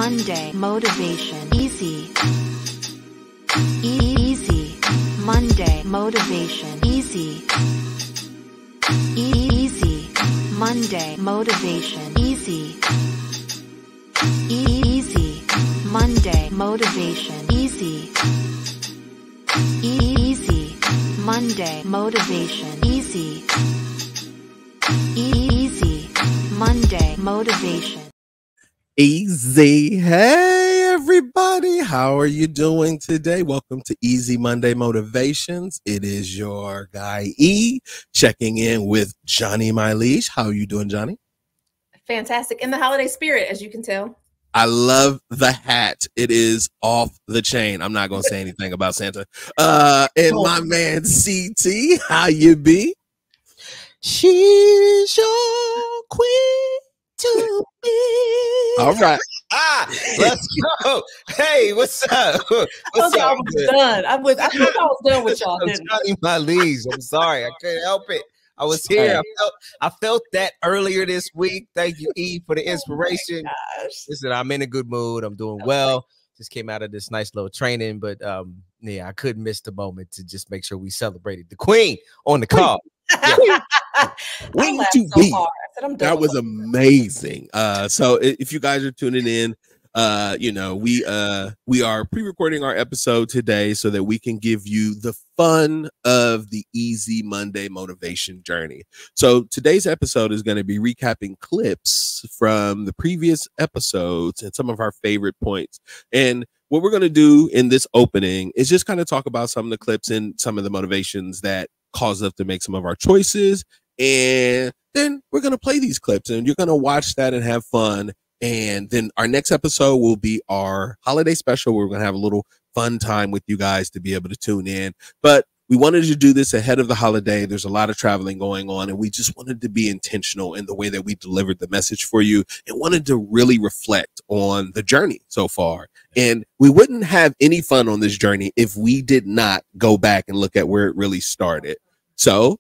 Monday motivation. Easy. Easy. Monday motivation. Easy. Easy. Monday motivation. Easy. Easy. Monday motivation. Easy. Easy. Monday motivation. Easy. Easy. Monday motivation. Easy. Hey, everybody. How are you doing today? Welcome to Easy Monday Motivations. It is your guy E checking in with Johnny Myleash. How are you doing, Johnny? Fantastic. In the holiday spirit, as you can tell. I love the hat. It is off the chain. I'm not going to say anything about Santa. And my man CT, how you be? She's your queen to be. All right. Let's go. Hey, what's up? What's up? I was done. I thought I was done with y'all. I'm Johnny Myleash. I'm sorry. I couldn't help it. I was here. I felt that earlier this week. Thank you, E, for the inspiration. Listen, I'm in a good mood. I'm doing well. Just came out of this nice little training, but yeah, I couldn't miss the moment to just make sure we celebrated the queen on the call. Yeah. Queen to be. That was amazing. So if you guys are tuning in, you know, we are pre-recording our episode today so that we can give you the fun of the Easy Monday motivation journey. So today's episode is going to be recapping clips from the previous episodes and some of our favorite points. And what we're going to do in this opening is just kind of talk about some of the clips and some of the motivations that caused us to make some of our choices. And then we're going to play these clips and you're going to watch that and have fun. And then our next episode will be our holiday special. We're going to have a little fun time with you guys to be able to tune in. But we wanted to do this ahead of the holiday. There's a lot of traveling going on, and we just wanted to be intentional in the way that we delivered the message for you and wanted to really reflect on the journey so far. And we wouldn't have any fun on this journey if we did not go back and look at where it really started. So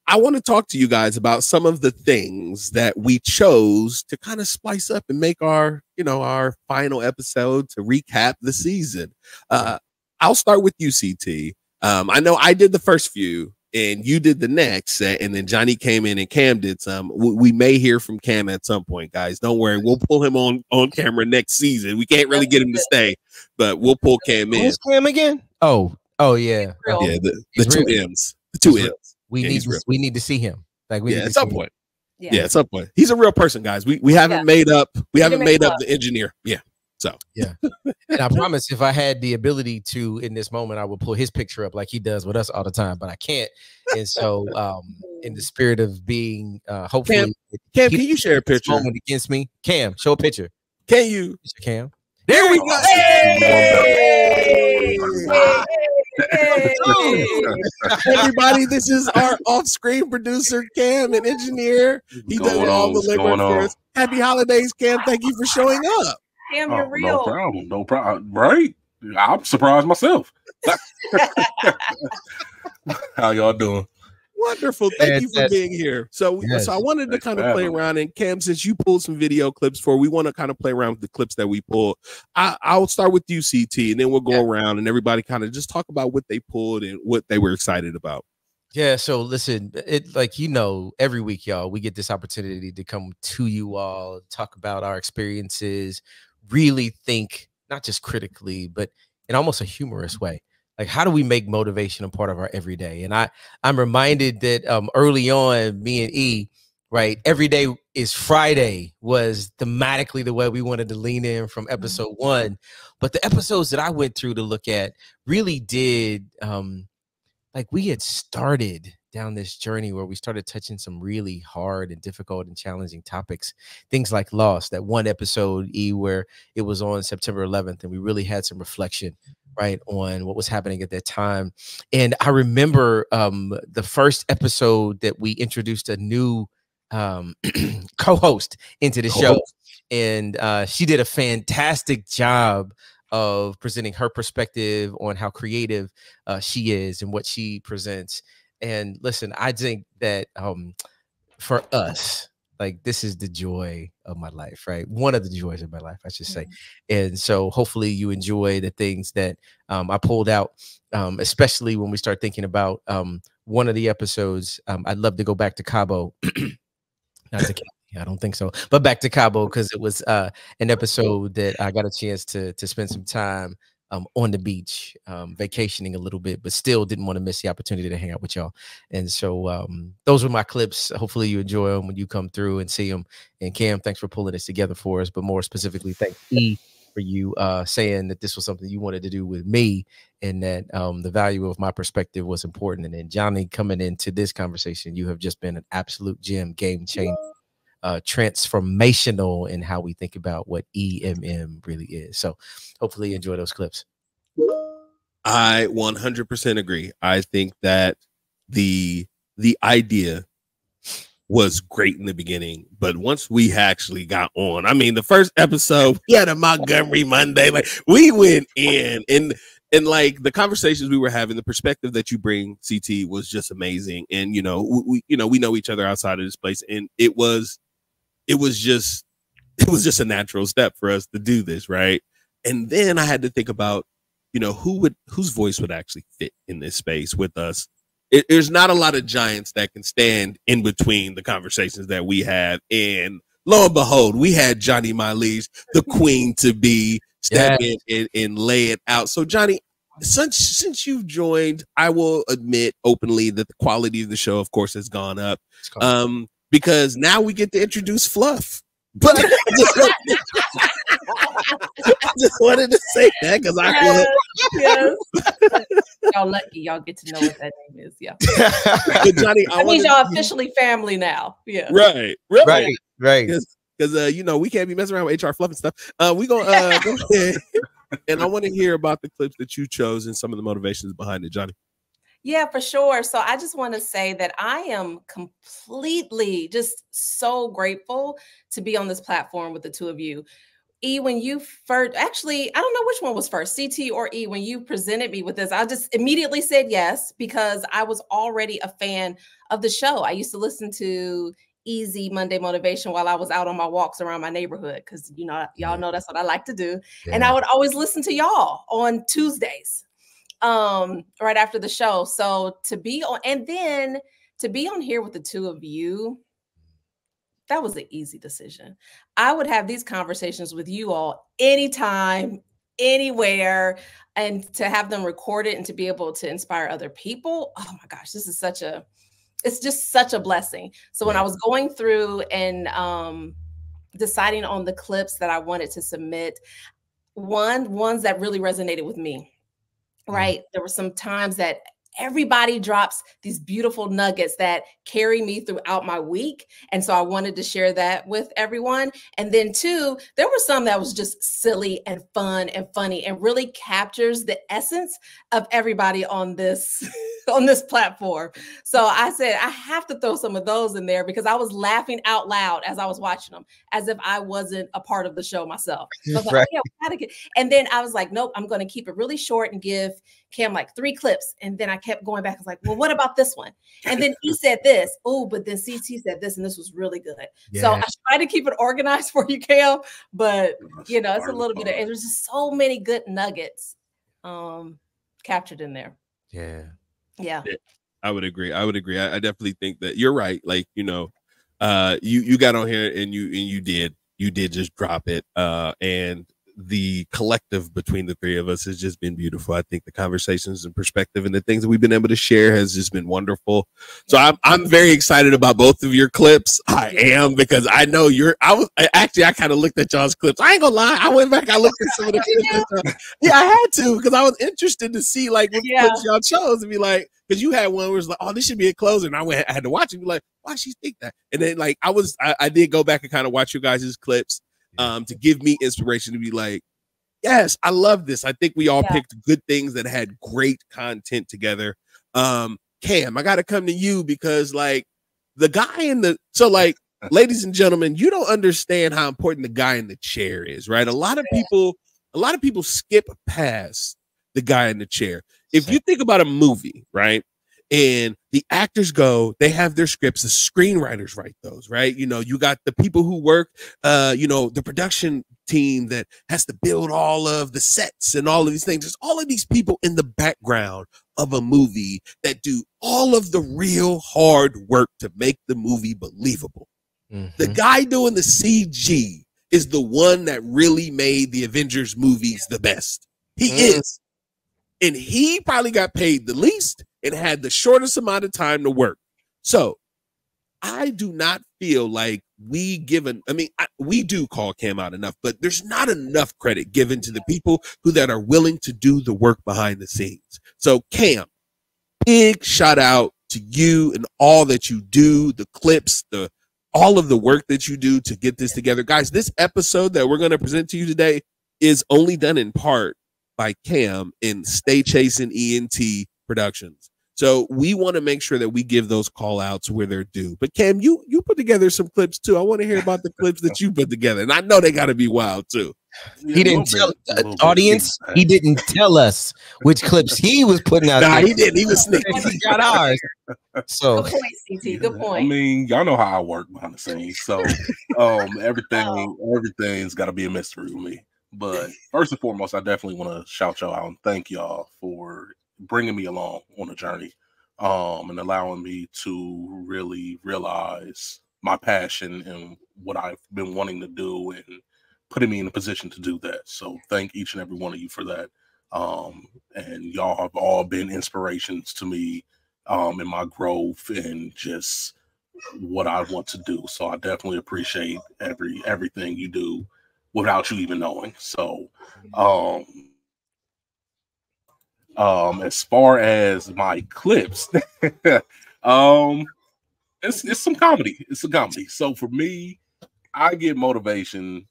I want to talk to you guys about some of the things that we chose to kind of spice up and make our, you know, our final episode to recap the season. I'll start with you, CT. I know I did the first few and you did the next, and then Johnny came in and Cam did some. We may hear from Cam at some point, guys. Don't worry. We'll pull him on camera next season. We can't really get him to stay, but we'll pull Cam in. Who's Cam again? Oh, yeah. Yeah, the two M's. The two M's. We need to see him. Like at some point. Yeah, at some point. He's a real person, guys. We haven't made up. We haven't made up the engineer. Yeah. So yeah. And I promise if I had the ability to in this moment, I would pull his picture up like he does with us all the time, but I can't. And so in the spirit of being hopefully Cam, can you share a picture against me? Cam, show a picture. Can you? Cam. There we go. Hey! Everybody, this is our off-screen producer, Cam, and engineer. He does all the labor for us. Happy holidays, Cam. Thank you for showing up. Cam, you're real. No problem. No problem. Right? I'm surprised myself. How y'all doing? Wonderful. Thank you for being here. So I wanted to kind of play around. And Cam, since you pulled some video clips we want to kind of play around with the clips that we pulled. I'll start with you, CT, and then we'll go around and everybody kind of just talk about what they pulled and what they were excited about. Yeah. So listen, every week, y'all, we get this opportunity to come to you all, talk about our experiences, really think, not just critically, but in almost a humorous way. Like, how do we make motivation a part of our everyday? And I'm reminded that early on, me and E, right, every day is Friday was thematically the way we wanted to lean in from episode 1. But the episodes that I went through to look at really did, like we had started down this journey where we started touching some really hard and difficult and challenging topics, things like loss. That one episode, E, where it was on September 11th, and we really had some reflection, right, on what was happening at that time. And I remember the first episode that we introduced a new co-host into the show, and she did a fantastic job of presenting her perspective on how creative she is and what she presents. And listen, I think that for us, like this is the joy of my life, right? One of the joys of my life, I should say. And so hopefully you enjoy the things that I pulled out, especially when we start thinking about one of the episodes. I'd love to go back to Cabo. Not to I don't think so, but back to Cabo, because it was an episode that I got a chance to spend some time on the beach, vacationing a little bit, but still didn't want to miss the opportunity to hang out with y'all. And so those were my clips. Hopefully you enjoy them when you come through and see them. And Cam, thanks for pulling this together for us. But more specifically, thank E for you saying that this was something you wanted to do with me, and that the value of my perspective was important. And then Johnny, coming into this conversation, you have just been an absolute gem, game changer. Transformational in how we think about what EMM really is. So hopefully you enjoy those clips. I 100% agree. I think that the idea was great in the beginning, but once we actually got on, I mean, the first episode, we had a Montgomery Monday, like we went in, and like the conversations we were having, the perspective that you bring, CT, was just amazing. And we know each other outside of this place, and it was just a natural step for us to do this, right? And then I had to think about, whose voice would actually fit in this space with us. There's not a lot of giants that can stand in between the conversations that we have. And lo and behold, we had Johnny Mileage, the queen to be, step in and lay it out. So Johnny, since you've joined, I will admit openly that the quality of the show, of course, has gone up. Because now we get to introduce Fluff. But I just wanted to say that because y'all lucky y'all get to know what that name is. Yeah. But Johnny, that means y'all officially family now. Yeah. Right. Because we can't be messing around with HR Fluff and stuff. We gonna go ahead, and I want to hear about the clips that you chose and some of the motivations behind it, Johnny. Yeah, for sure. So I just want to say that I am completely just so grateful to be on this platform with the two of you. E, when you first, actually, I don't know which one was first, CT or E, when you presented me with this, I just immediately said yes, because I was already a fan of the show. I used to listen to Easy Monday Motivation while I was out on my walks around my neighborhood, because, y'all know that's what I like to do. Yeah. And I would always listen to y'all on Tuesdays. Right after the show. So to be on, and then to be on here with the two of you, that was an easy decision. I would have these conversations with you all anytime, anywhere, and to have them recorded and to be able to inspire other people. Oh my gosh, this is it's just such a blessing. So when I was going through and deciding on the clips that I wanted to submit, ones that really resonated with me. Right. There were some times that everybody drops these beautiful nuggets that carry me throughout my week. And so I wanted to share that with everyone. And then two, there were some that was just silly and fun and funny and really captures the essence of everybody on this on this platform. So I said, I have to throw some of those in there because I was laughing out loud as I was watching them, as if I wasn't a part of the show myself. So I was like, and then I was like, nope, I'm going to keep it really short and give Cam like 3 clips. And then I kept going back. I was like, well, what about this one? And then he said this. Oh, but then CT said this, and this was really good. Yeah. So I try to keep it organized for you, Cam. But it's a little bit of, there's just so many good nuggets captured in there. Yeah. I would agree. I definitely think that you're right. Like, you got on here and you did just drop it. And the collective between the three of us has just been beautiful. I think the conversations and perspective and the things that we've been able to share has just been wonderful. So I'm very excited about both of your clips. I am, because I know I kind of looked at y'all's clips. I ain't gonna lie. I went back, I looked at some of the clips. Yeah, I had to, because I was interested to see like what clips y'all chose, and be like, because you had one where it's like, oh, this should be a closer. And I had to watch it and be like, why she think that? And then like I did go back and kind of watch you guys' clips. To give me inspiration to be like, yes, I love this. I think we all picked good things that had great content together. Cam, I got to come to you because like the guy ladies and gentlemen, you don't understand how important the guy in the chair is, right? A lot of people skip past the guy in the chair. If you think about a movie, right? And the actors go, they have their scripts, the screenwriters write those, right? You know, you got the people who work, you know, the production team that has to build all of the sets and all of these things. There's all of these people in the background of a movie that do all of the real hard work to make the movie believable. The guy doing the CG is the one that really made the Avengers movies the best. He is. And he probably got paid the least and had the shortest amount of time to work. So I do not feel like we do call Cam out enough, but there's not enough credit given to the people that are willing to do the work behind the scenes. So Cam, big shout out to you and all that you do, the clips, all of the work that you do to get this together. Guys, this episode that we're going to present to you today is only done in part by Cam in Stay Chasing ENT Productions. So we want to make sure that we give those call outs where they're due. But Cam, you put together some clips too. I want to hear about the clips that you put together. And I know they got to be wild too. He didn't tell audience. He didn't tell us which clips he was putting out. Nah, he didn't. He was sneaking. He got ours. So good point, CT. Good point. I mean, y'all know how I work behind the scenes. So everything's got to be a mystery with me. But first and foremost, I definitely want to shout y'all out and thank y'all for bringing me along on a journey, and allowing me to really realize my passion and what I've been wanting to do and putting me in a position to do that. So thank each and every one of you for that. And y'all have all been inspirations to me in my growth and just what I want to do. So I definitely appreciate everything you do without you even knowing. So as far as my clips, it's some comedy. It's a comedy. So for me, I get motivation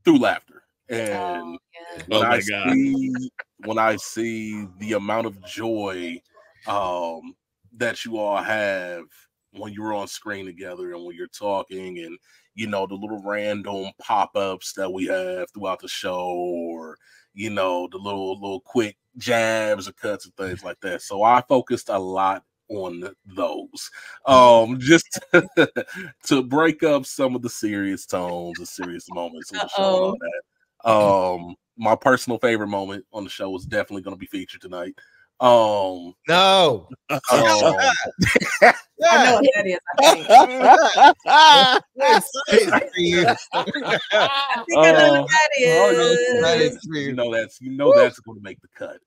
through laughter. And when I see the amount of joy that you all have when you're on screen together and when you're talking, and you know, the little random pop-ups that we have throughout the show, or you know, the little quick jabs or cuts and things like that. So I focused a lot on those, just to break up some of the serious tones, the serious moments of the show. And all that. My personal favorite moment on the show is definitely going to be featured tonight. No. I know what that is. I think. I think I know what that is. You know that's going to make the cut.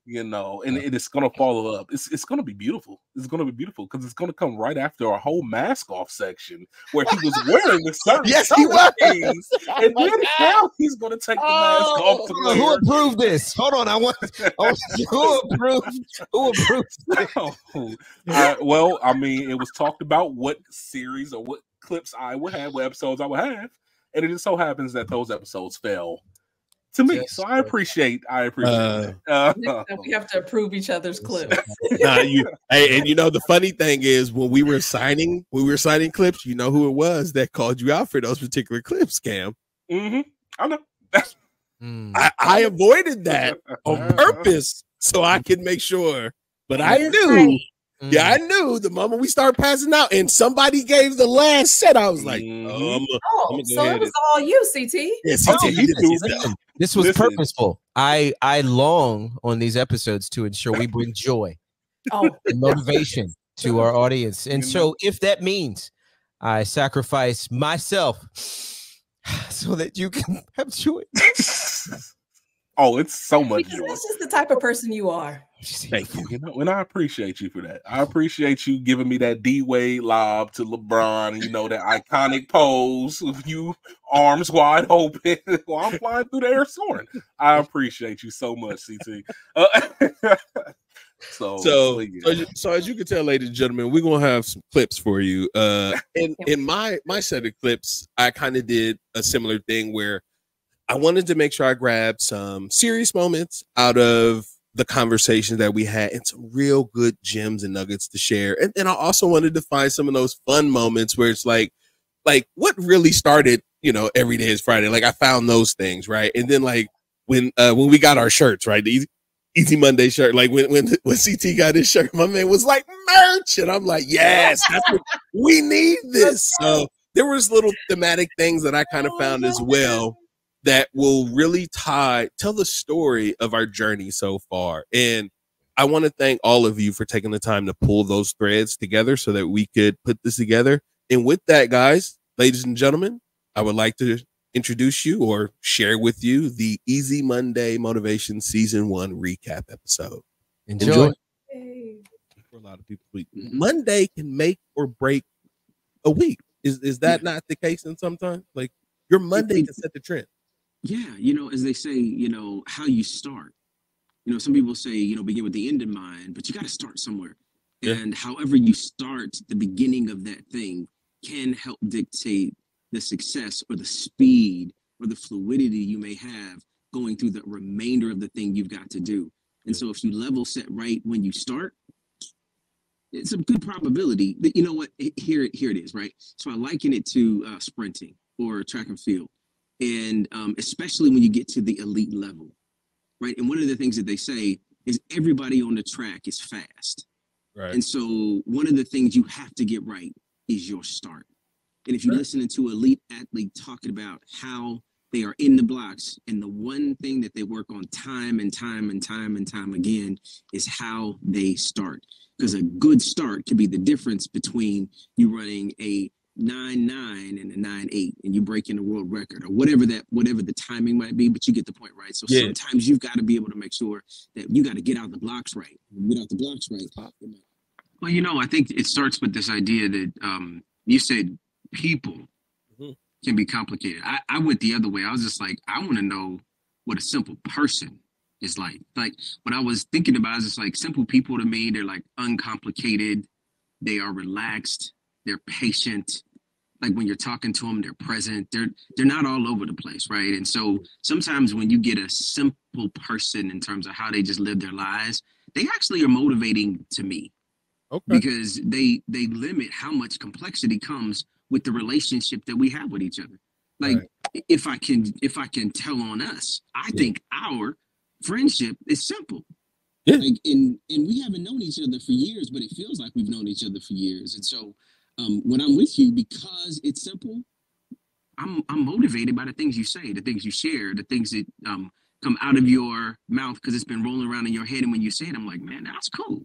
You know, and it's going to follow up. It's going to be beautiful. It's going to be beautiful because it's going to come right after our whole mask off section where he was wearing the certain he was. And then now he's going to take the mask off. Who approved this? Hold on, I want who approved this? Well, I mean, it was talked about what series or what clips I would have, what episodes I would have, and it just so happens that those episodes fell to me. So I appreciate that. We have to approve each other's clips. And you know, the funny thing is when we were signing clips, you know who it was that called you out for those particular clips, Cam. I know. I avoided that on purpose so I could make sure. But I knew. Yeah, I knew the moment we started passing out and somebody gave the last set, I was like, so it was all you, CT. Yeah, this was purposeful. I long on these episodes to ensure we bring joy and motivation to our audience. And so if that means I sacrifice myself so that you can have joy. Oh, it's so much joy. That's just the type of person you are. Thank you. You know, and I appreciate you for that. I appreciate you giving me that D-Wade lob to LeBron, you know, that iconic pose with you arms wide open while I'm flying through the air soaring. I appreciate you so much, CT. So as you can tell, ladies and gentlemen, we're gonna have some clips for you. In my set of clips, I kind of did a similar thing where I wanted to make sure I grabbed some serious moments out of the conversation that we had and some real good gems and nuggets to share. And then I also wanted to find some of those fun moments where it's like what really started, you know, every day is Friday. Like I found those things, right? And then like when we got our shirts, right? Easy Monday shirt. Like when CT got his shirt, my man was like, merch. And I'm like, yes, that's what we need this. So there was little thematic things that I kind of found as well that will really tell the story of our journey so far. And I want to thank all of you for taking the time to pull those threads together so that we could put this together. And with that, guys, ladies and gentlemen, I would like to introduce you or share with you the Easy Monday Motivation Season 1 recap episode. Enjoy. For a lot of people, Monday can make or break a week. Is that not the case in sometimes? Like your Monday can set the trend. Yeah, as they say, how you start. Some people say, begin with the end in mind, but you got to start somewhere. Yeah. And however you start, the beginning of that thing can help dictate the success or the speed or the fluidity you may have going through the remainder of the thing you've got to do. And so if you level set right when you start, it's a good probability that, here it is, right? So I liken it to sprinting or track and field. And especially when you get to the elite level, right? And one of the things that they say is everybody on the track is fast. Right. And so one of the things you have to get right is your start. And if you're listening to elite athlete talking about how they are in the blocks, and the one thing that they work on time and time and time and time again is how they start. Because a good start could be the difference between you running a 9.9 and a 9.8 and you breaking the world record or whatever the timing might be, but you get the point, right? So sometimes you've got to be able to make sure that you got to get out the blocks right. Get out the blocks right. Well, I think it starts with this idea that you said people can be complicated. I went the other way. I was just like, I want to know what a simple person is like. Like when I was thinking about it, I was just like, simple people to me, they're like uncomplicated. They are relaxed. They're patient. Like when you're talking to them, they're present. They're not all over the place, right? And so sometimes when you get a simple person in terms of how they just live their lives, they actually are motivating to me. Okay. Because they limit how much complexity comes with the relationship that we have with each other. Like if I can tell on us, I think our friendship is simple. Yeah. Like, and we haven't known each other for years, but it feels like we've known each other for years. And so when I'm with you, because it's simple, I'm motivated by the things you say, the things you share, the things that come out of your mouth because it's been rolling around in your head. And when you say it, I'm like, man, that's cool.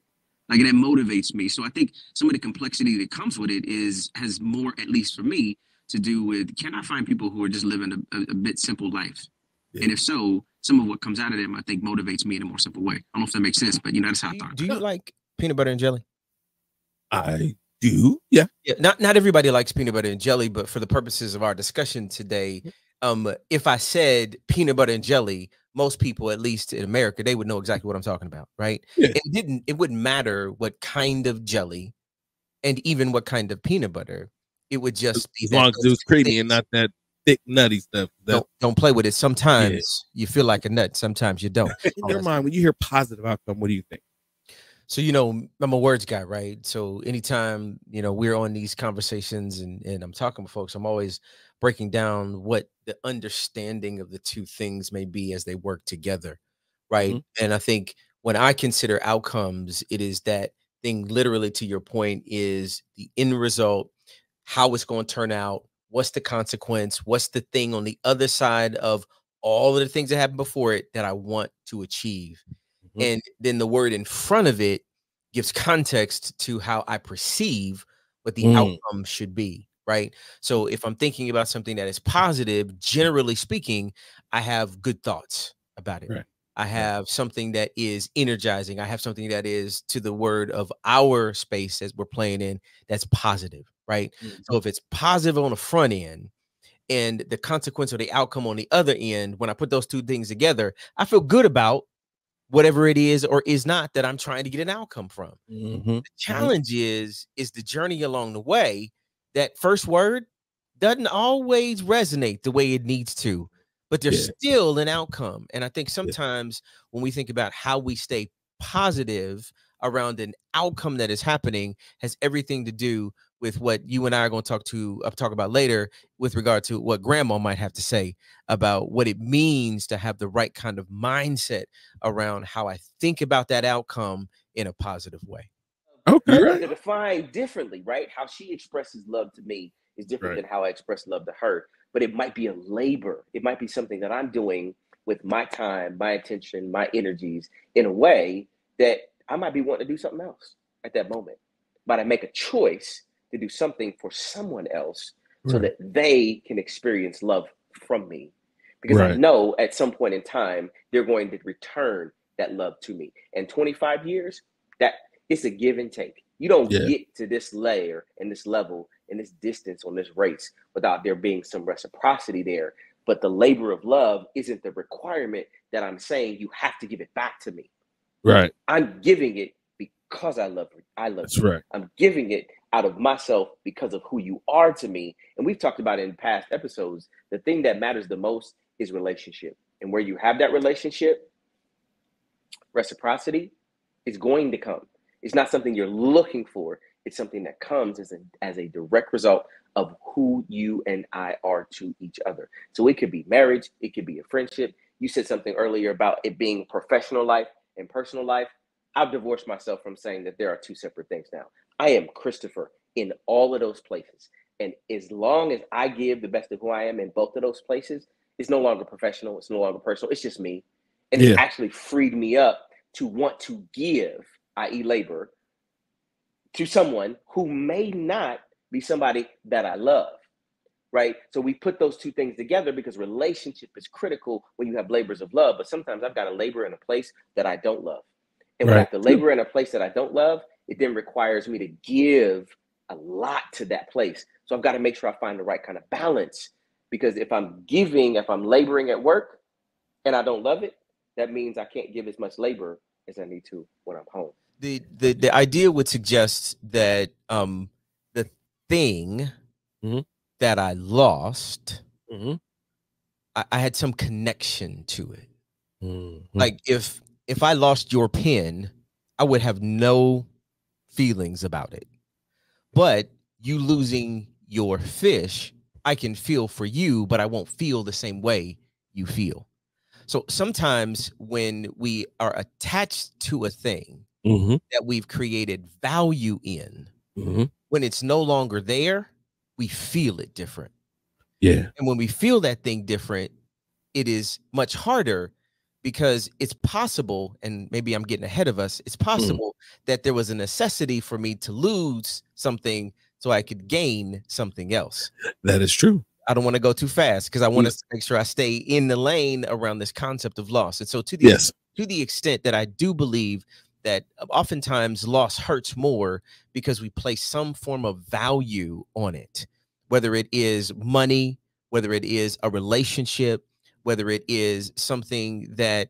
Like that motivates me. So I think some of the complexity that comes with it has more, at least for me, to do with, can I find people who are just living a bit simple life? Yeah. And if so, some of what comes out of them, I think, motivates me in a more simple way. I don't know if that makes sense, but that's how I thought. Do you like peanut butter and jelly? I do. Yeah. Yeah. Not everybody likes peanut butter and jelly, but for the purposes of our discussion today, if I said peanut butter and jelly, most people, at least in America, they would know exactly what I'm talking about, right? Yeah. It wouldn't matter what kind of jelly and even what kind of peanut butter. It would just be as long as it was creamy and not that thick nutty stuff. Don't play with it. Sometimes you feel like a nut, sometimes you don't. In your mind, when you hear positive outcome, what do you think? So, I'm a words guy, right? So anytime, we're on these conversations and I'm talking with folks, I'm always breaking down what the understanding of the two things may be as they work together, right? Mm-hmm. And I think when I consider outcomes, it is that thing, literally, to your point, is the end result, how it's going to turn out, what's the consequence, what's the thing on the other side of all of the things that happened before it that I want to achieve. Mm-hmm. And then the word in front of it gives context to how I perceive what the outcome should be, right? So if I'm thinking about something that is positive, generally speaking, I have good thoughts about it. Right. I have something that is energizing. I have something that is, to the word of our space as we're playing in, that's positive, right? Mm-hmm. So if it's positive on the front end and the consequence or the outcome on the other end, when I put those two things together, I feel good about whatever it is or is not that I'm trying to get an outcome from. Mm-hmm. The challenge is the journey along the way. That first word doesn't always resonate the way it needs to, but there's still an outcome. And I think sometimes when we think about how we stay positive around an outcome that is happening, has everything to do with what you and I are going to talk about later with regard to what grandma might have to say about what it means to have the right kind of mindset around how I think about that outcome in a positive way. Okay. They're defined differently, right? How she expresses love to me is different than how I express love to her. But it might be a labor. It might be something that I'm doing with my time, my attention, my energies in a way that I might be wanting to do something else at that moment. But I make a choice to do something for someone else so that they can experience love from me. Because I know at some point in time, they're going to return that love to me. And 25 years, that it's a give and take. You don't get to this layer and this level and this distance on this race without there being some reciprocity there. But the labor of love isn't the requirement that I'm saying you have to give it back to me. Right. I'm giving it because I love you. That's right. I'm giving it out of myself because of who you are to me. And we've talked about it in past episodes. The thing that matters the most is relationship. And where you have that relationship, reciprocity is going to come. It's not something you're looking for. It's something that comes as a direct result of who you and I are to each other. So it could be marriage. It could be a friendship. You said something earlier about it being professional life and personal life. I've divorced myself from saying that there are two separate things now. I am Christopher in all of those places. And as long as I give the best of who I am in both of those places, it's no longer professional. It's no longer personal. It's just me. And it actually freed me up to want to give, i.e. labor, to someone who may not be somebody that I love, right? So we put those two things together because relationship is critical when you have labors of love. But sometimes I've got to labor in a place that I don't love. And when I have to labor in a place that I don't love, it then requires me to give a lot to that place. So I've got to make sure I find the right kind of balance. Because if I'm giving, if I'm laboring at work and I don't love it, that means I can't give as much labor as I need to when I'm home. The idea would suggest that the thing that I lost, I had some connection to it. Like if I lost your pen, I would have no feelings about it. But you losing your fish, I can feel for you, but I won't feel the same way you feel. So sometimes when we are attached to a thing that we've created value in, when it's no longer there, we feel it different. Yeah. And when we feel that thing different, it is much harder because it's possible, and maybe I'm getting ahead of us, it's possible that there was a necessity for me to lose something so I could gain something else. That is true. I don't want to go too fast because I want to make sure I stay in the lane around this concept of loss. And so to the extent that I do believe that oftentimes loss hurts more because we place some form of value on it, whether it is money, whether it is a relationship, whether it is something that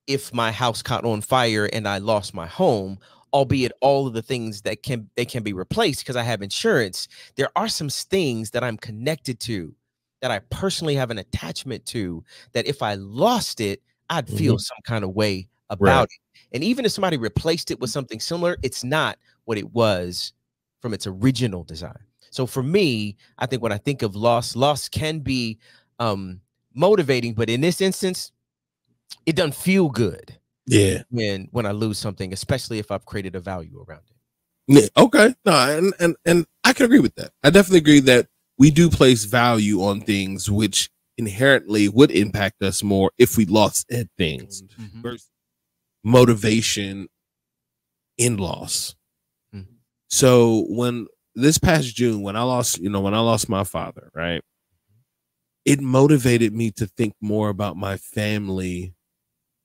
if my house caught on fire and I lost my home, albeit all of the things that can be replaced because I have insurance, there are some things that I'm connected to, that I personally have an attachment to, that if I lost it, I'd feel some kind of way about it. And even if somebody replaced it with something similar, it's not what it was from its original design. So for me, I think when I think of loss can be motivating, but in this instance, it doesn't feel good. Yeah. When I lose something, especially if I've created a value around it. Yeah, okay. No, and I can agree with that. I definitely agree that we do place value on things which inherently would impact us more if we lost at things. Versus motivation in loss. So when this past June, when I lost my father, right? It motivated me to think more about my family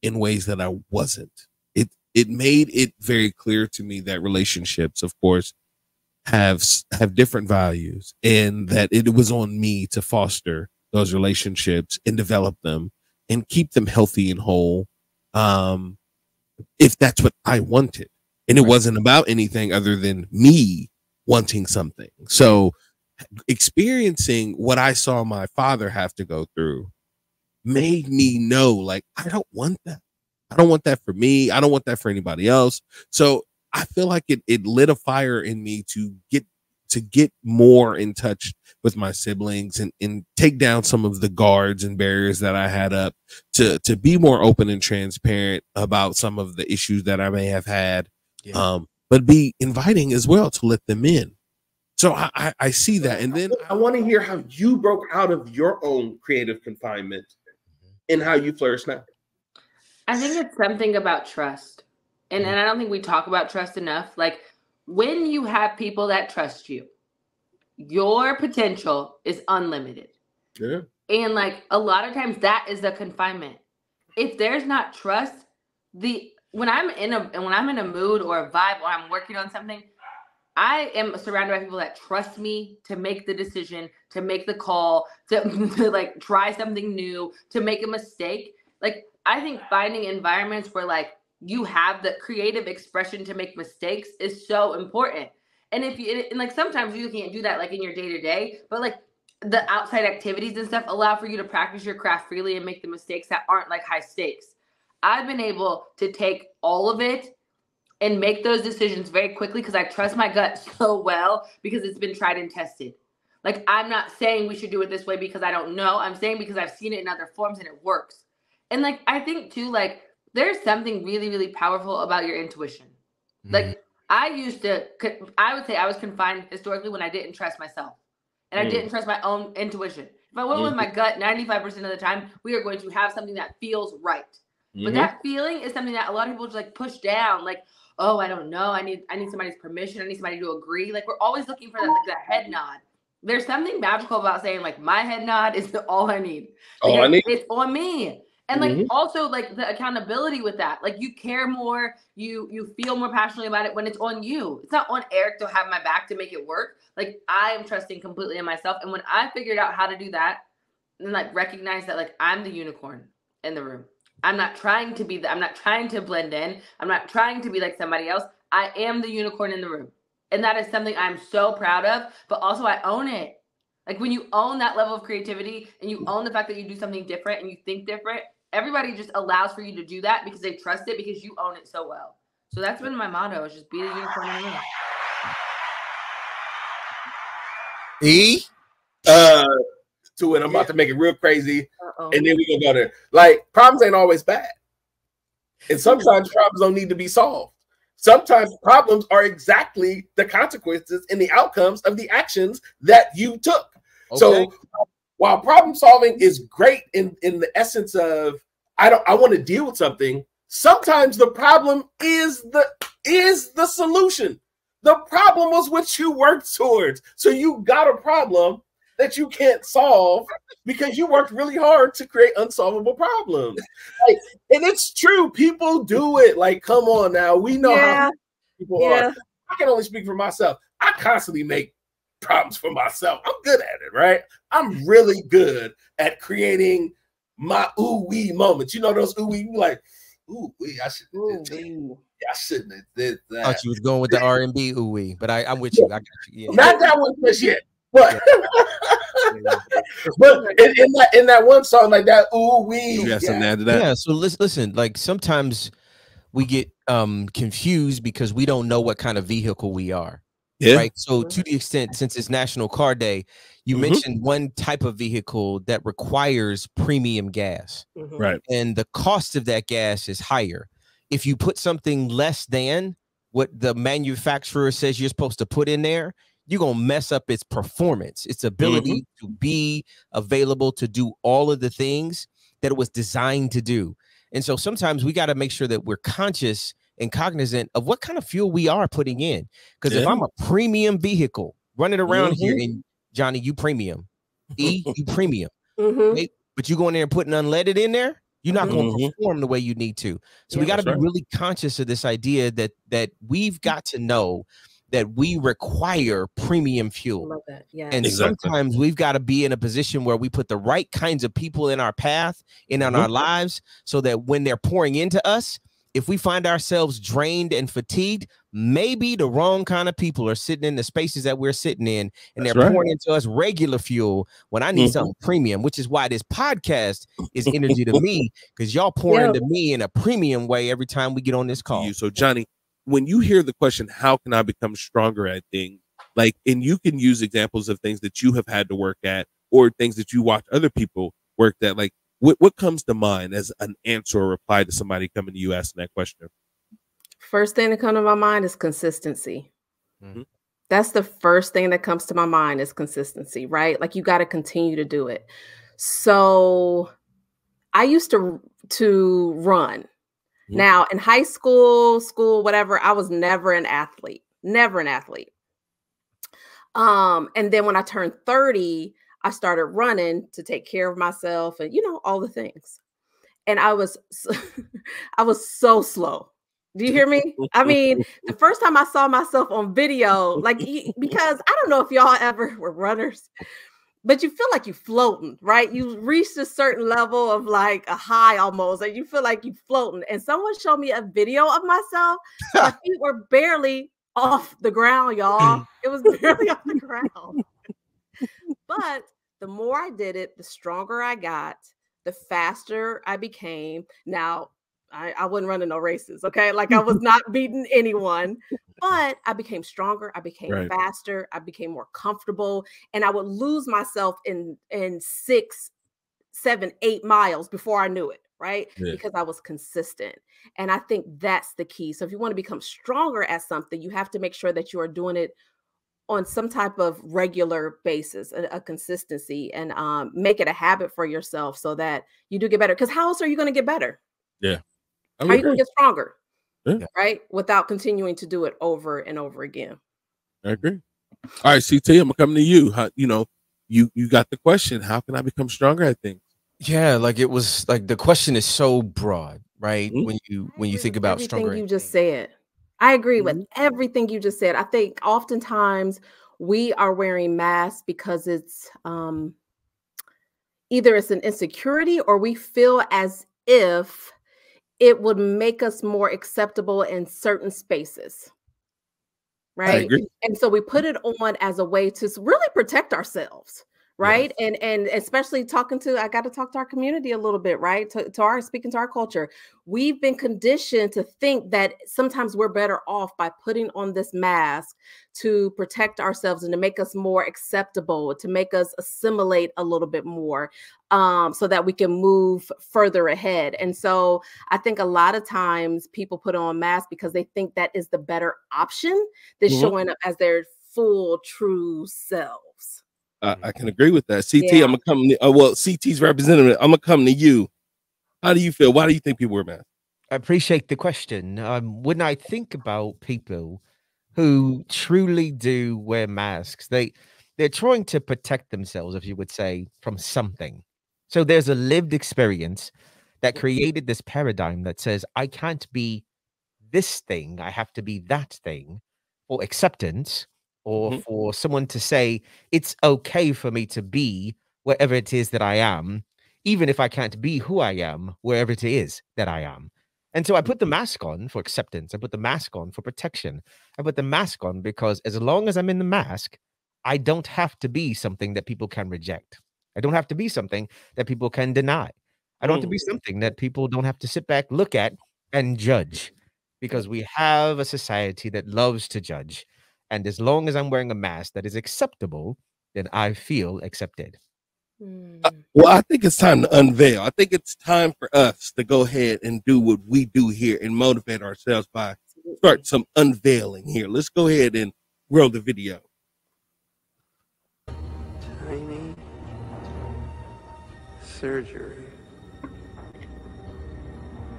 in ways that I wasn't. It made it very clear to me that relationships, of course, have different values, and that it was on me to foster those relationships and develop them and keep them healthy and whole. If that's what I wanted, and it wasn't about anything other than me wanting something. So experiencing what I saw my father have to go through made me know, like, I don't want that. I don't want that for me. I don't want that for anybody else. So I feel like it lit a fire in me to get to get more in touch with my siblings and take down some of the guards and barriers that I had up, to be more open and transparent about some of the issues that I may have had, but be inviting as well to let them in. So I see that. And then I want to hear how you broke out of your own creative confinement and how you flourish now. I think it's something about trust. And I don't think we talk about trust enough. Like, when you have people that trust you, your potential is unlimited. Yeah. And like, a lot of times that is the confinement. If there's not trust, when I'm in a mood or a vibe, or I'm working on something, I am surrounded by people that trust me to make the decision, to make the call, to like try something new, to make a mistake. Like, I think finding environments where like you have the creative expression to make mistakes is so important. And and like sometimes you can't do that like in your day to day, but like the outside activities and stuff allow for you to practice your craft freely and make the mistakes that aren't like high stakes. I've been able to take all of it and make those decisions very quickly because I trust my gut so well, because it's been tried and tested. Like, I'm not saying we should do it this way because I don't know. I'm saying because I've seen it in other forms and it works. And like, I think too, like, there's something really, really powerful about your intuition. Like, I would say I was confined historically when I didn't trust myself and I didn't trust my own intuition. If I went with my gut 95% of the time, we are going to have something that feels right. But that feeling is something that a lot of people just like push down. Like, oh, I don't know. I need somebody's permission. I need somebody to agree. Like, we're always looking for that, like, that head nod. There's something magical about saying like, my head nod is all I need. All I need. It's on me. And like, also like the accountability with that, like, you care more, you feel more passionately about it when it's on you. It's not on Eric to have my back to make it work. Like, I am trusting completely in myself. And when I figured out how to do that and like recognize that, like, I'm the unicorn in the room. I'm not trying to I'm not trying to blend in. I'm not trying to be like somebody else. I am the unicorn in the room. And that is something I'm so proud of, but also I own it. Like, when you own that level of creativity and you own the fact that you do something different and you think different, everybody just allows for you to do that because they trust it, because you own it so well. So that's been my motto, is just be the unicorn in the room. To it, I'm about to make it real crazy, and then we gonna go there. Like, problems ain't always bad, and sometimes problems don't need to be solved. Sometimes problems are exactly the consequences and the outcomes of the actions that you took. Okay. So while problem solving is great in the essence of I want to deal with something, sometimes the problem is the solution. The problem was what you worked towards. So you got a problem that you can't solve because you worked really hard to create unsolvable problems. Like, and it's true, people do it. Like, come on now, we know how people are. I can only speak for myself. I constantly make problems for myself. I'm good at it, right? I'm really good at creating my ooh-wee moments. You know those ooh-wee, like, ooh-wee, I shouldn't have did that. I thought you was going with the R&B ooh-wee, but I'm with you. I got you. Yeah. Not that one just yet. But, but in that one song, like that, ooh wee, yeah. So listen, like, sometimes we get confused because we don't know what kind of vehicle we are. Yeah. Right. So to the extent, since it's National Car Day, you mentioned one type of vehicle that requires premium gas. Right. And the cost of that gas is higher. If you put something less than what the manufacturer says you're supposed to put in there, you're going to mess up its performance, its ability to be available to do all of the things that it was designed to do. And so sometimes we got to make sure that we're conscious and cognizant of what kind of fuel we are putting in. Because if I'm a premium vehicle running around here, and Johnny, you premium, E, you premium, okay? But you go in there and putting unleaded in there, you're not going to perform the way you need to. So we got to be really conscious of this idea that we've got to know that we require premium fuel. Love that. Yeah. And sometimes we've got to be in a position where we put the right kinds of people in our path and in our lives, so that when they're pouring into us, if we find ourselves drained and fatigued, maybe the wrong kind of people are sitting in the spaces that we're sitting in, and they're pouring into us regular fuel when I need something premium, which is why this podcast is energy to me, because y'all pour into me in a premium way every time we get on this call. So Johnny, when you hear the question, how can I become stronger at things? Like, and you can use examples of things that you have had to work at or things that you watch other people work at. Like, what comes to mind as an answer or reply to somebody coming to you asking that question? First thing that comes to my mind is consistency. Mm-hmm. That's the first thing that comes to my mind is consistency, right? Like, you got to continue to do it. So I used to run. Mm-hmm. Now, in high school, whatever, I was never an athlete. Never an athlete. And then when I turned 30, I started running to take care of myself and, all the things. And I was so slow. Do you hear me? I mean, the first time I saw myself on video, like, because I don't know if y'all ever were runners, but you feel like you're floating, right? You reached a certain level of like a high almost, and you feel like you're floating. And someone showed me a video of myself. My feet were barely off the ground, y'all. It was barely off the ground. But the more I did it, the stronger I got, the faster I became. Now, I wasn't running no races, okay? Like, I was not beating anyone, but I became stronger. I became faster. I became more comfortable, and I would lose myself in 6, 7, 8 miles before I knew it, right? Yeah. Because I was consistent. And I think that's the key. So if you want to become stronger at something, you have to make sure that you are doing it on some type of regular basis, a consistency, and make it a habit for yourself so that you do get better. Because how else are you going to get better? Yeah. How are you going to get stronger? Yeah. Right? Without continuing to do it over and over again. I agree. All right, CT, I'm coming to you. How, you got the question. How can I become stronger at things? Yeah, like, it was like the question is so broad, right? Mm-hmm. When you think about stronger. Everything you just said. I agree with everything you just said. I think oftentimes we are wearing masks because it's either it's an insecurity or we feel as if it would make us more acceptable in certain spaces. Right. I agree. And so we put it on as a way to really protect ourselves. Right. Yeah. And especially I got to talk to our community a little bit, right? Speaking to our culture. We've been conditioned to think that sometimes we're better off by putting on this mask to protect ourselves and to make us more acceptable, to make us assimilate a little bit more, so that we can move further ahead. And so I think a lot of times people put on masks because they think that is the better option than showing up as their full, true selves. I can agree with that. CT, I'm gonna come. Well, CT's representative. I'm gonna come to you. How do you feel? Why do you think people wear masks? I appreciate the question. When I think about people who truly do wear masks, they're trying to protect themselves, if you would say, from something. So there's a lived experience that created this paradigm that says, I can't be this thing, I have to be that thing for acceptance, or for someone to say it's okay for me to be wherever it is that I am, even if I can't be who I am wherever it is that I am. And so I put the mask on for acceptance. I put the mask on for protection. I put the mask on because as long as I'm in the mask, I don't have to be something that people can reject. I don't have to be something that people can deny. I don't have to be something that people don't have to sit back, look at, and judge, because we have a society that loves to judge. And as long as I'm wearing a mask that is acceptable, then I feel accepted. Well, I think it's time to unveil. I think it's time for us to go ahead and do what we do here and motivate ourselves by start some unveiling here. Let's go ahead and roll the video. Tiny surgery.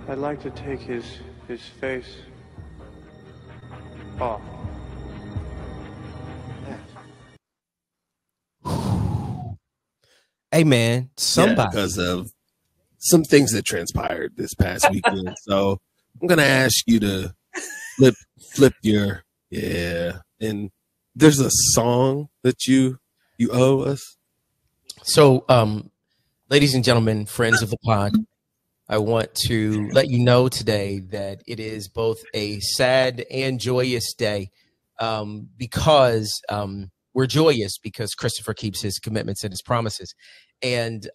I'd like to take his face off. Hey man, somebody, because of some things that transpired this past weekend. So I'm gonna ask you to flip your and there's a song that you owe us. So ladies and gentlemen, friends of the pod, I want to let you know today that it is both a sad and joyous day, because we're joyous because Christopher keeps his commitments and his promises. And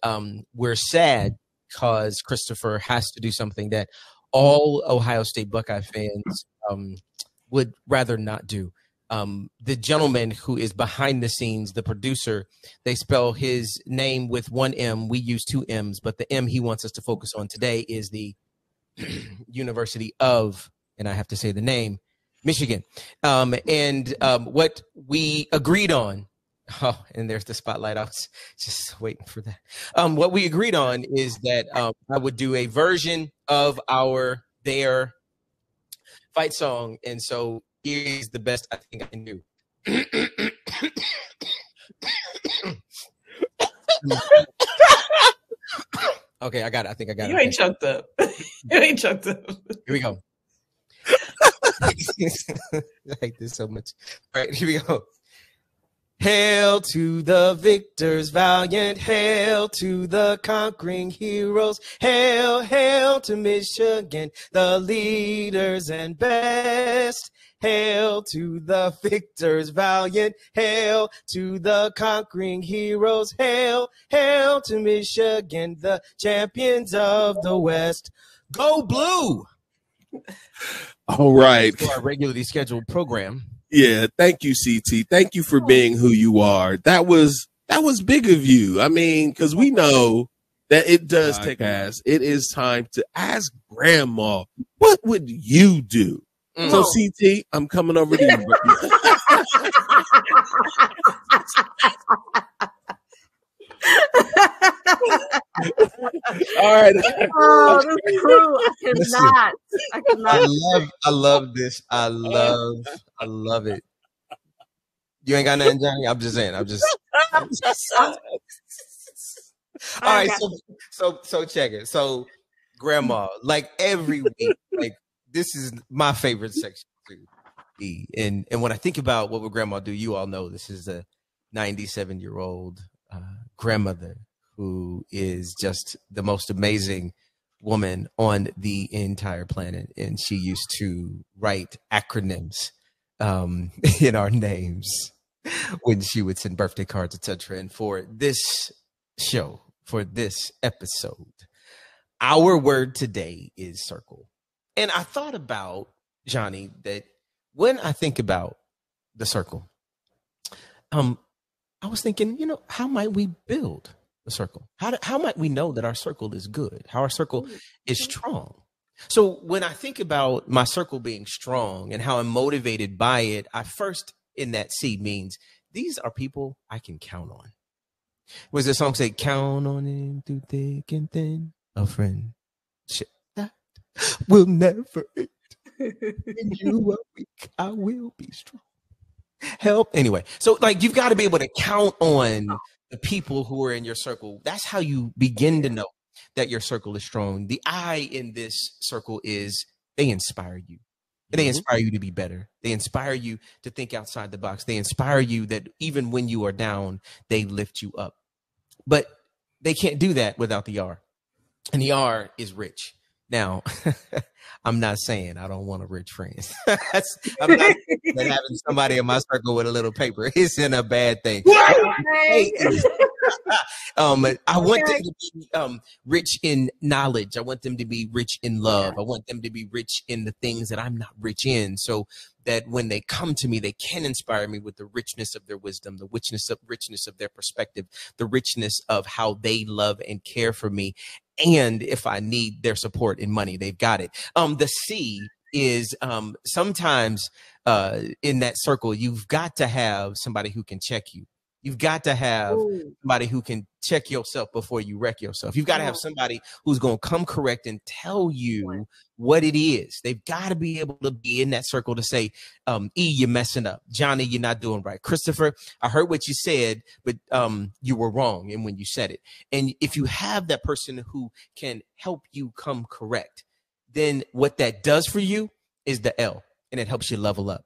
we're sad because Christopher has to do something that all Ohio State Buckeye fans would rather not do. the gentleman who is behind the scenes, the producer, they spell his name with one M. We use two M's, but the M he wants us to focus on today is the University of, and I have to say the name, Michigan. What we agreed on, oh, and there's the spotlight. I was just waiting for that. What we agreed on is that I would do a version of their fight song. And so here's the best I think I can do. Okay, I got it. I think I got it. You ain't choked up. You ain't choked up. Here we go. I hate this so much. All right, here we go. Hail to the victors valiant, hail to the conquering heroes, hail, hail to Michigan, the leaders and best. Hail to the victors valiant, hail to the conquering heroes, hail, hail to Michigan, the champions of the West. Go Blue! All right. For our regularly scheduled program. Yeah, thank you, CT. Thank you for being who you are. That was big of you. I mean, because we know that it does take ass. It is time to ask Grandma, what would you do? So CT, I'm coming over to you. All right. Oh, this is true. I cannot. I love this. I love it. You ain't got nothing, Johnny? I'm just saying. All right. So check it. So Grandma, like every week, like this is my favorite section too. And when I think about what would Grandma do, you all know this is a 97-year-old grandmother who is just the most amazing woman on the entire planet. And she used to write acronyms in our names when she would send birthday cards, etc. And for this show, for this episode, our word today is circle. And I thought about, Johnny, that when I think about the circle, I was thinking, how might we build a circle? How might we know that our circle is good? How our circle is strong? So when I think about my circle being strong and how I'm motivated by it, I first in that seed means these are people I can count on. Was the song say, count on him through thick and thin, a friend that will never end. When you are weak, I will be strong. Help. Anyway, so like you've got to be able to count on the people who are in your circle. That's how you begin to know that your circle is strong. The I in this circle is they inspire you. They inspire you to be better. They inspire you to think outside the box. They inspire you that even when you are down, they lift you up. But they can't do that without the R. And the R is rich. Now, I'm not saying I don't want a rich friend. I'm not saying that having somebody in my circle with a little paper isn't a bad thing. I want them to be rich in knowledge. I want them to be rich in love. I want them to be rich in the things that I'm not rich in, so that when they come to me, they can inspire me with the richness of their wisdom, the richness of their perspective, the richness of how they love and care for me. And if I need their support in money, they've got it. The C is sometimes in that circle, you've got to have somebody who can check you. You've got to have somebody who can check yourself before you wreck yourself. You've got to have somebody who's going to come correct and tell you what it is. They've got to be able to be in that circle to say, E, you're messing up. Johnny, you're not doing right. Christopher, I heard what you said, but you were wrong. And when you said it, and if you have that person who can help you come correct, then what that does for you is the L, and it helps you level up.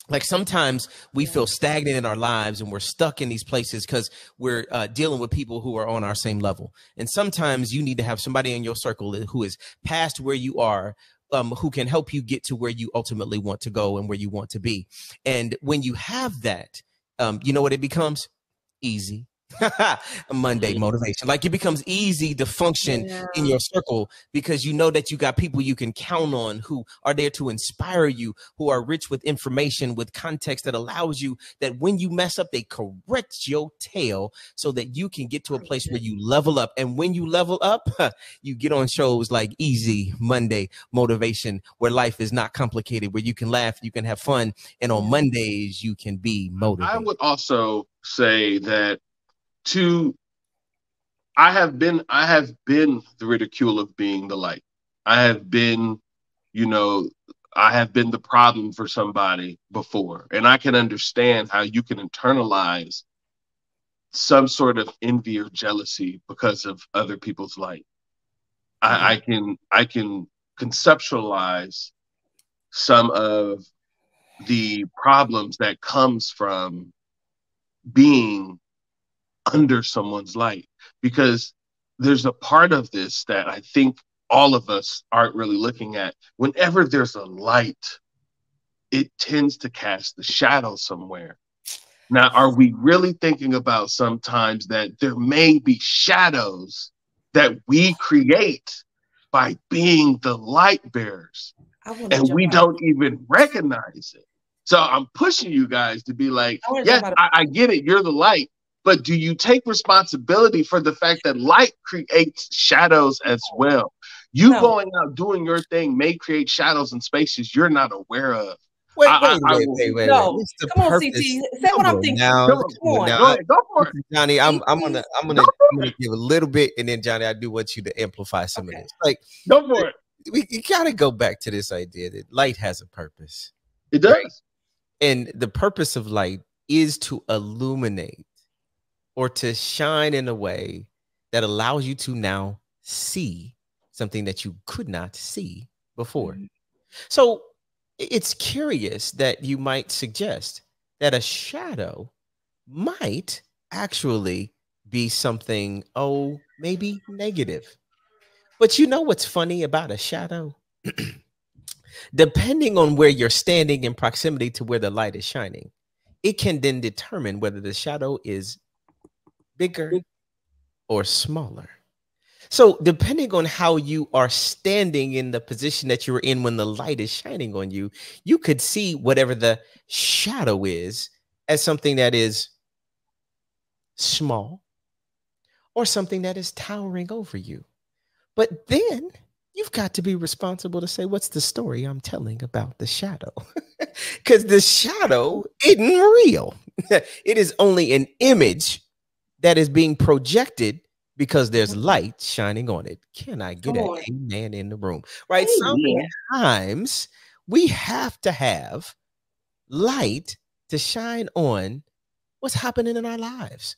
Like sometimes we feel stagnant in our lives and we're stuck in these places because we're dealing with people who are on our same level. And sometimes you need to have somebody in your circle who is past where you are, who can help you get to where you ultimately want to go and where you want to be. And when you have that, you know what it becomes? Easy. Monday motivation. Like, it becomes easy to function in your circle because you know that you got people you can count on who are there to inspire you, who are rich with information, with context that allows you that when you mess up, they correct your tail so that you can get to a place where you level up. And when you level up, you get on shows like Easy Monday Motivation, where life is not complicated, where you can laugh, you can have fun, and on Mondays you can be motivated. I would also say that I have been the ridicule of being the light. I have been, I have been the problem for somebody before. And I can understand how you can internalize some sort of envy or jealousy because of other people's light. I can conceptualize some of the problems that comes from being under someone's light, because there's a part of this that I think all of us aren't really looking at. Whenever there's a light, it tends to cast the shadow somewhere. Now, are we really thinking about sometimes that there may be shadows that we create by being the light bearers, and we don't even recognize it? So I'm pushing you guys to be like, yes, I get it, you're the light, but do you take responsibility for the fact that light creates shadows as well? You going out doing your thing may create shadows in spaces you're not aware of. Wait. No, come on, CT. Say what I'm thinking. Now, come on. Go ahead, go for it, Johnny. I'm gonna give a little bit, and then Johnny, I do want you to amplify some of this. Like, go for it. We gotta go back to this idea that light has a purpose. It does, right? And the purpose of light is to illuminate or to shine in a way that allows you to now see something that you could not see before. So it's curious that you might suggest that a shadow might actually be something, maybe negative. But you know what's funny about a shadow? Depending on where you're standing in proximity to where the light is shining, it can then determine whether the shadow is bigger or smaller. So depending on how you are standing in the position that you're in when the light is shining on you, you could see whatever the shadow is as something that is small or something that is towering over you. But then you've got to be responsible to say, what's the story I'm telling about the shadow? Because the shadow isn't real. It is only an image that is being projected because there's light shining on it. Can I get an amen in the room? Right? Sometimes we have to have light to shine on what's happening in our lives.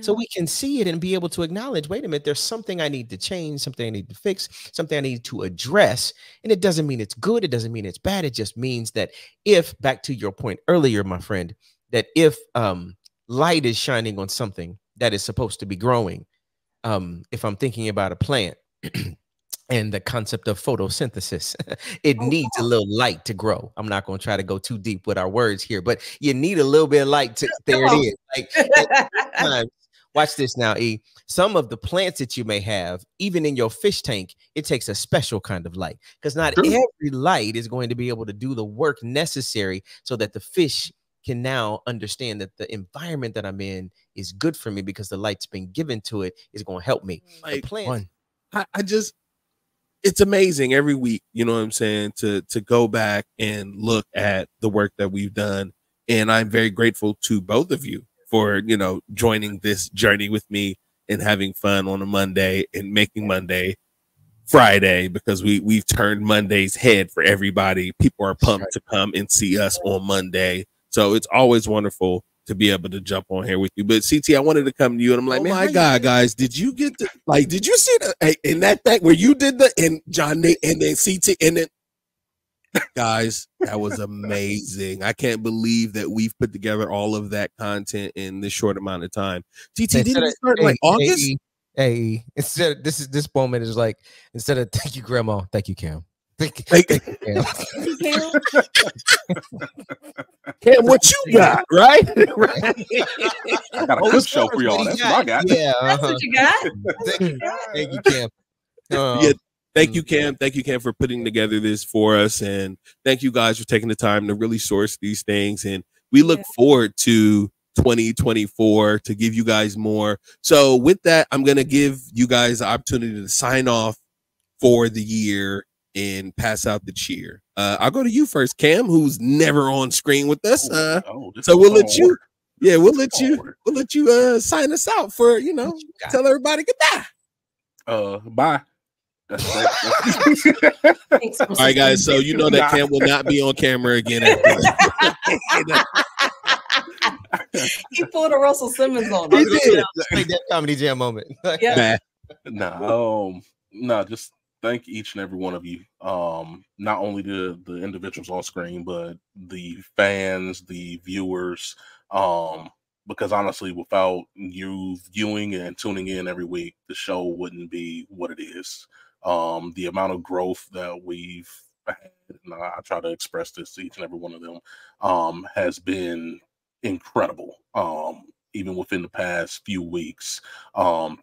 So we can see it and be able to acknowledge, wait a minute, there's something I need to change, something I need to fix, something I need to address. And it doesn't mean it's good. It doesn't mean it's bad. It just means that if, back to your point earlier, my friend, that if light is shining on something that is supposed to be growing, if I'm thinking about a plant and the concept of photosynthesis, it needs a little light to grow. I'm not going to try to go too deep with our words here, but you need a little bit of light to, there it is. Like, watch this now, E. Some of the plants that you may have, even in your fish tank, it takes a special kind of light, because not every light is going to be able to do the work necessary so that the fish can now understand that the environment that I'm in is good for me because the light's been given to it is going to help me. Like, the plant, it's amazing every week, you know what I'm saying, to go back and look at the work that we've done. And I'm very grateful to both of you for, joining this journey with me and having fun on a Monday and making Monday Friday, because we've turned Monday's head for everybody. People are pumped to come and see us on Monday. So it's always wonderful to be able to jump on here with you. But CT, I wanted to come to you and I'm like, man, my God, guys, did you get the, did you see the, in that thing where you did the, and John, and then CT, and then guys, that was amazing. I can't believe that we've put together all of that content in this short amount of time. TT, didn't it start like August? Instead of this moment is like, instead of thank you, Grandma, thank you, Cam. Thank you, Cam. Cam, what you got? Right? I got a clip show for y'all. That's what I got. Yeah, that's what you got. Thank you, Cam. Yeah, thank you, Cam. Thank you, Cam, for putting together this for us, and thank you guys for taking the time to really source these things. And we look forward to 2024 to give you guys more. So with that, I'm going to give you guys the opportunity to sign off for the year and pass out the cheer. I'll go to you first, Cam, who's never on screen with us. So we'll let you, we'll let you sign us out for, tell everybody goodbye. Bye. All right, guys. So you know that Cam will not be on camera again. He pulled a Russell Simmons on. He did. Like that Comedy Jam moment. Just thank each and every one of you. Not only the individuals on screen, but the fans, the viewers. Because honestly, without you viewing and tuning in every week, the show wouldn't be what it is. The amount of growth that we've had, and I try to express this to each and every one of them, has been incredible. Even within the past few weeks,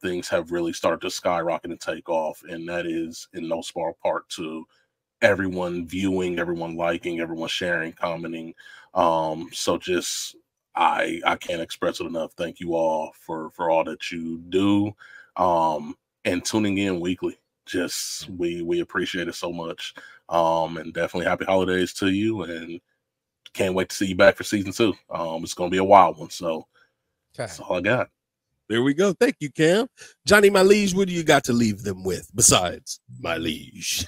things have really started to skyrocket and take off, and that is in no small part to everyone viewing, everyone liking, everyone sharing, commenting. So just I can't express it enough. Thank you all for all that you do, and tuning in weekly. Just we appreciate it so much, and definitely happy holidays to you, and can't wait to see you back for season 2. It's gonna be a wild one, so that's all I got. There we go. Thank you, Cam. Johnny, my liege, what do you got to leave them with besides my liege?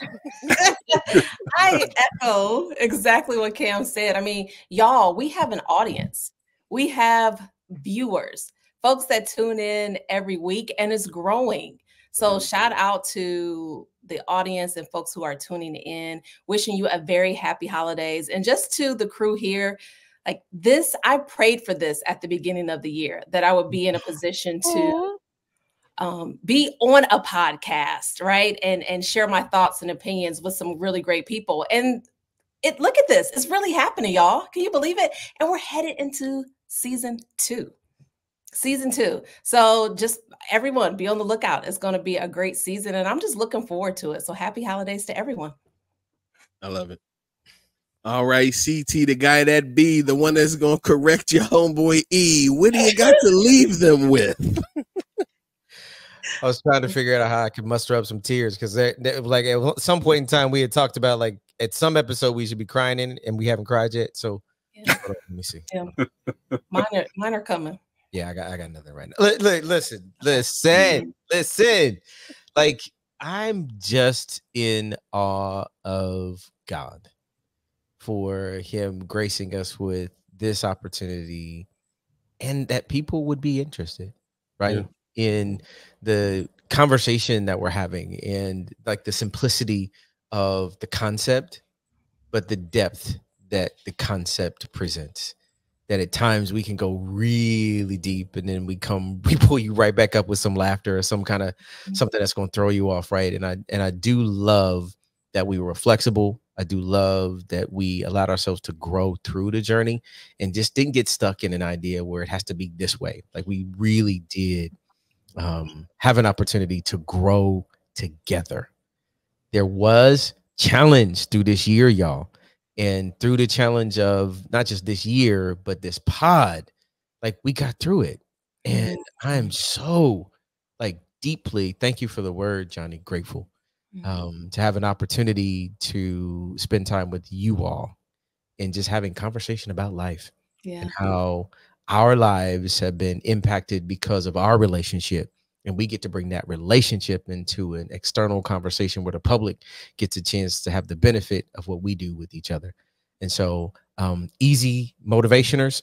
I echo exactly what Cam said. I mean, y'all, we have an audience. We have viewers, folks that tune in every week, and it's growing. So shout out to the audience and folks who are tuning in, wishing you a very happy holidays. And just to the crew here, like this, I prayed for this at the beginning of the year, that I would be in a position to be on a podcast, right? And share my thoughts and opinions with some really great people. And look at this, it's really happening, y'all. Can you believe it? And we're headed into season 2. So just everyone be on the lookout. It's going to be a great season, and I'm just looking forward to it. So happy holidays to everyone. I love it. All right, CT, the guy that be the one that's going to correct your homeboy E. What do you got to leave them with? I was trying to figure out how I could muster up some tears, because like at some point in time we had talked about, like, at some episode we should be crying in, and we haven't cried yet. So let me see. Yeah. Mine are coming. Yeah, I got nothing right now. Listen. Like, I'm just in awe of God for him gracing us with this opportunity, and that people would be interested, right? In the conversation that we're having, and like the simplicity of the concept, but the depth that the concept presents. That at times we can go really deep, and then we pull you right back up with some laughter or some kind of something that's going to throw you off, right? And I do love that we were flexible. I do love that we allowed ourselves to grow through the journey and just didn't get stuck in an idea where it has to be this way. Like, we really did have an opportunity to grow together. There was challenge through this year, y'all. And through the challenge of not just this year, but this pod, like, we got through it. And I'm so, like, deeply, thank you for the word, Johnny, grateful to have an opportunity to spend time with you all and just having conversation about life and how our lives have been impacted because of our relationship. And we get to bring that relationship into an external conversation where the public gets a chance to have the benefit of what we do with each other. And so, easy motivationers,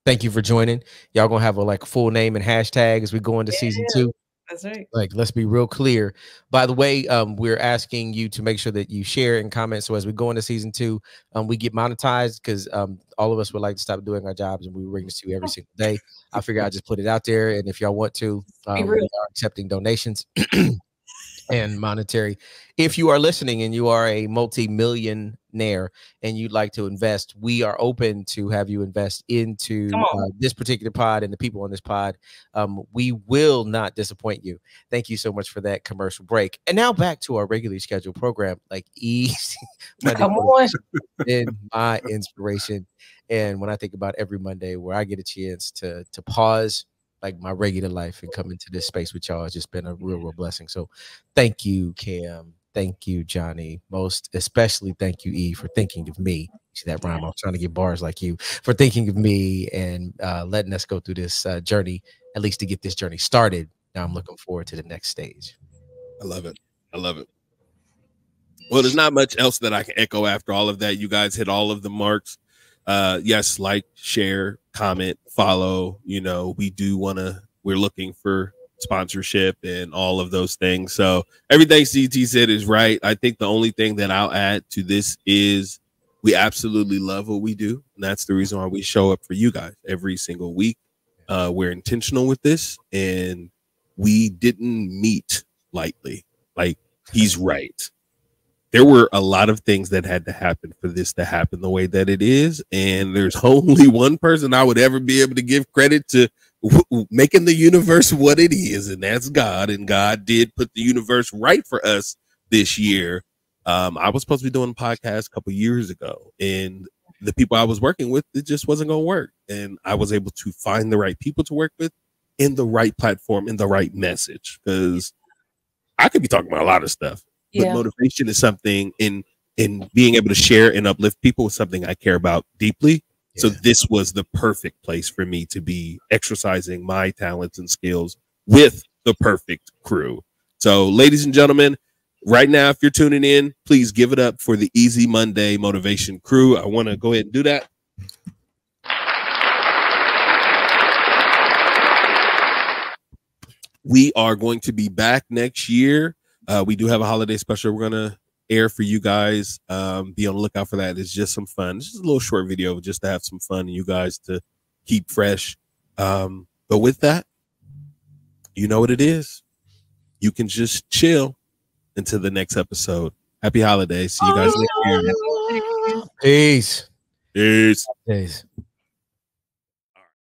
thank you for joining. Y'all gonna have a full name and hashtag as we go into season 2. That's right. Like, let's be real clear. By the way, we're asking you to make sure that you share and comment. So as we go into season 2, we get monetized, because all of us would like to stop doing our jobs, and we bring this to you every single day. I figure I'll just put it out there. And if y'all want to, we are accepting donations. and monetary. If you are listening and you are a multi-millionaire and you'd like to invest, we are open to have you invest into this particular pod and the people on this pod. We will not disappoint you. Thank you so much for that commercial break. And now back to our regularly scheduled program, like easy. Come on. In my inspiration. And when I think about every Monday where I get a chance to pause like my regular life and come into this space with y'all, it's just been a real blessing. So thank you, Cam. Thank you, Johnny. Most especially thank you, E, for thinking of me. See that rhyme? I was trying to get bars like you, for thinking of me and letting us go through this journey, at least to get this journey started. Now I'm looking forward to the next stage. I love it. I love it. Well, there's not much else that I can echo after all of that. You guys hit all of the marks. Yes, like, share, comment, follow. You know, we're looking for sponsorship and all of those things. So everything CT said is right. I think the only thing that I'll add to this is we absolutely love what we do. And that's the reason why we show up for you guys every single week. We're intentional with this, and we didn't meet lightly. Like, he's right. There were a lot of things that had to happen for this to happen the way that it is. And there's only one person I would ever be able to give credit to making the universe what it is. And that's God. And God did put the universe right for us this year. I was supposed to be doing a podcast a couple years ago, and the people I was working with, it just wasn't going to work. And I was able to find the right people to work with in the right platform, in the right message, because I could be talking about a lot of stuff. But motivation is something in being able to share and uplift people is something I care about deeply. Yeah. So this was the perfect place for me to be exercising my talents and skills with the perfect crew. So, ladies and gentlemen, right now, if you're tuning in, please give it up for the Easy Monday Motivation crew. I want to go ahead and do that. We are going to be back next year. We do have a holiday special we're going to air for you guys. Be on the lookout for that. It's just some fun. It's just a little short video just to have some fun and you guys to keep fresh. But with that, you know what it is. You can just chill until the next episode. Happy holidays. See you guys next year. Peace. Peace. Peace.